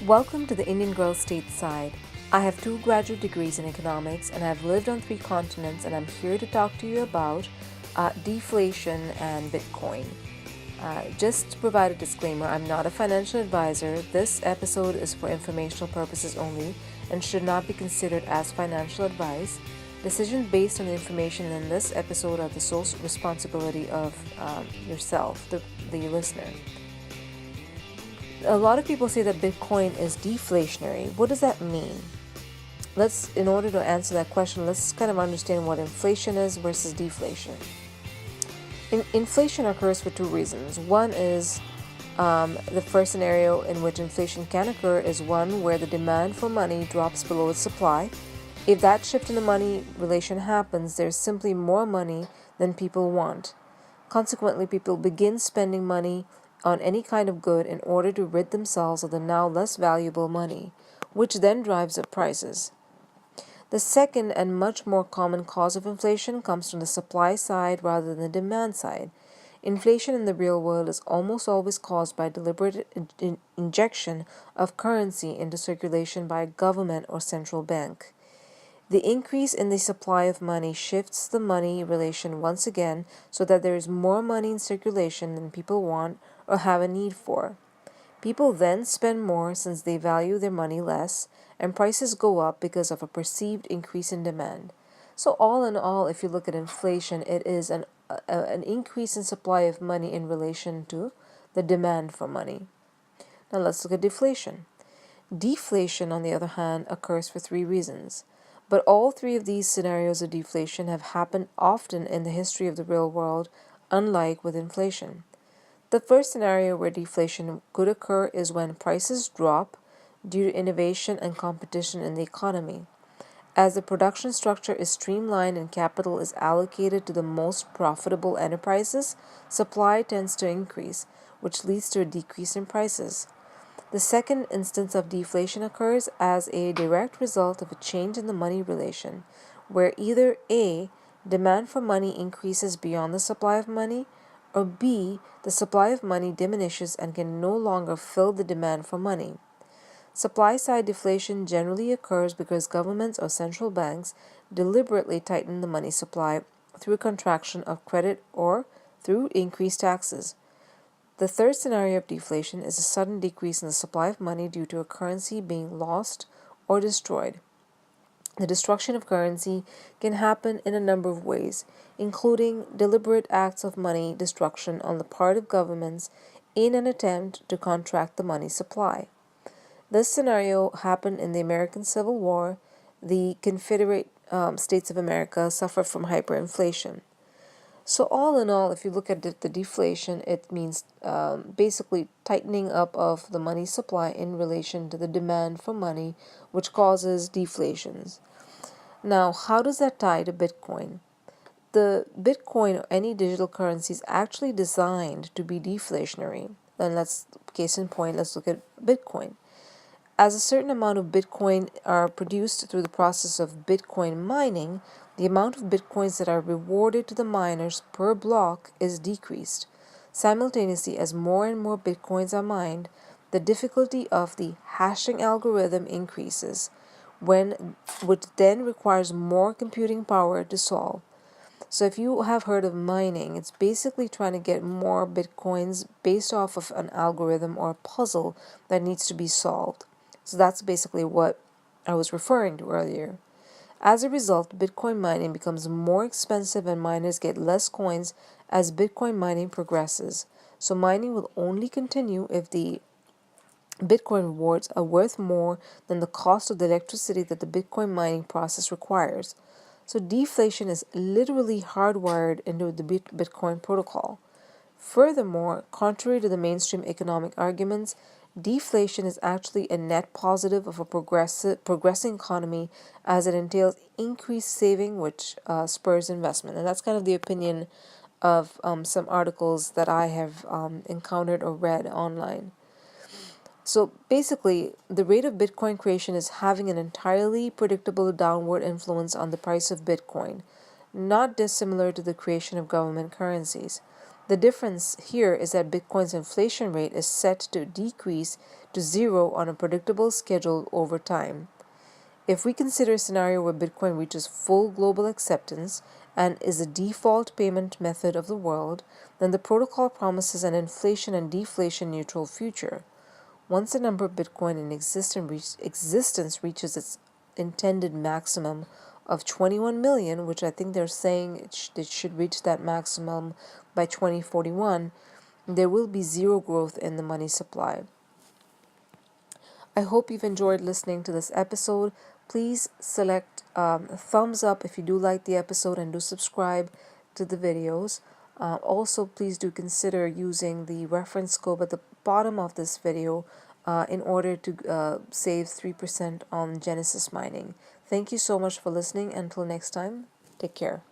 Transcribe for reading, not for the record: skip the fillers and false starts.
Welcome to the Indian Girl Stateside. I have 2 graduate degrees in economics and I've lived on 3 continents, and I'm here to talk to you about deflation and Bitcoin. Just to provide a disclaimer, I'm not a financial advisor. This episode is for informational purposes only and should not be considered as financial advice. Decisions based on the information in this episode are the sole responsibility of yourself, the listener. A lot of people say that Bitcoin is deflationary. What does that mean? In order to answer that question, let's kind of understand what inflation is versus deflation. Inflation occurs for 2 reasons. One is the first scenario in which inflation can occur is one where the demand for money drops below its supply. If that shift in the money relation happens, there's simply more money than people want. Consequently, people begin spending money on any kind of good in order to rid themselves of the now less valuable money, which then drives up prices. The second and much more common cause of inflation comes from the supply side rather than the demand side. Inflation in the real world is almost always caused by deliberate injection of currency into circulation by a government or central bank. The increase in the supply of money shifts the money relation once again so that there is more money in circulation than people want or have a need for. People then spend more since they value their money less, and prices go up because of a perceived increase in demand. So all in all, if you look at inflation, it is an increase in supply of money in relation to the demand for money. Now let's look at deflation. Deflation, on the other hand, occurs for 3 reasons. But all 3 of these scenarios of deflation have happened often in the history of the real world, unlike with inflation. The first scenario where deflation could occur is when prices drop due to innovation and competition in the economy. As the production structure is streamlined and capital is allocated to the most profitable enterprises, supply tends to increase, which leads to a decrease in prices. The second instance of deflation occurs as a direct result of a change in the money relation, where either A, demand for money increases beyond the supply of money, or B, the supply of money diminishes and can no longer fill the demand for money. Supply-side deflation generally occurs because governments or central banks deliberately tighten the money supply through contraction of credit or through increased taxes. The third scenario of deflation is a sudden decrease in the supply of money due to a currency being lost or destroyed. The destruction of currency can happen in a number of ways, including deliberate acts of money destruction on the part of governments in an attempt to contract the money supply. This scenario happened in the American Civil War. The Confederate States of America suffered from hyperinflation. So all in all, if you look at the deflation, it means basically tightening up of the money supply in relation to the demand for money, which causes deflations. Now, how does that tie to Bitcoin? The Bitcoin or any digital currency is actually designed to be deflationary. And case in point, let's look at Bitcoin. As a certain amount of Bitcoin are produced through the process of Bitcoin mining, the amount of Bitcoins that are rewarded to the miners per block is decreased. Simultaneously, as more and more Bitcoins are mined, the difficulty of the hashing algorithm increases, which then requires more computing power to solve. So if you have heard of mining, it's basically trying to get more Bitcoins based off of an algorithm or a puzzle that needs to be solved. So that's basically what I was referring to earlier. As a result, Bitcoin mining becomes more expensive and miners get less coins as Bitcoin mining progresses. So mining will only continue if the Bitcoin rewards are worth more than the cost of the electricity that the Bitcoin mining process requires. So deflation is literally hardwired into the Bitcoin protocol. Furthermore, contrary to the mainstream economic arguments, deflation is actually a net positive of a progressing economy, as it entails increased saving, which spurs investment. And that's kind of the opinion of some articles that I have encountered or read online. So basically, the rate of Bitcoin creation is having an entirely predictable downward influence on the price of Bitcoin, not dissimilar to the creation of government currencies. The difference here is that Bitcoin's inflation rate is set to decrease to zero on a predictable schedule over time. If we consider a scenario where Bitcoin reaches full global acceptance and is a default payment method of the world, then the protocol promises an inflation and deflation neutral future. Once the number of Bitcoin in existence reaches its intended maximum of 21 million, which I think they're saying it should reach that maximum by 2041, there will be zero growth in the money supply. I hope you've enjoyed listening to this episode. Please select thumbs up if you do like the episode, and do subscribe to the videos. Also, please do consider using the reference scope at the bottom of this video in order to save 3% on Genesis mining. Thank you so much for listening. Until next time, take care.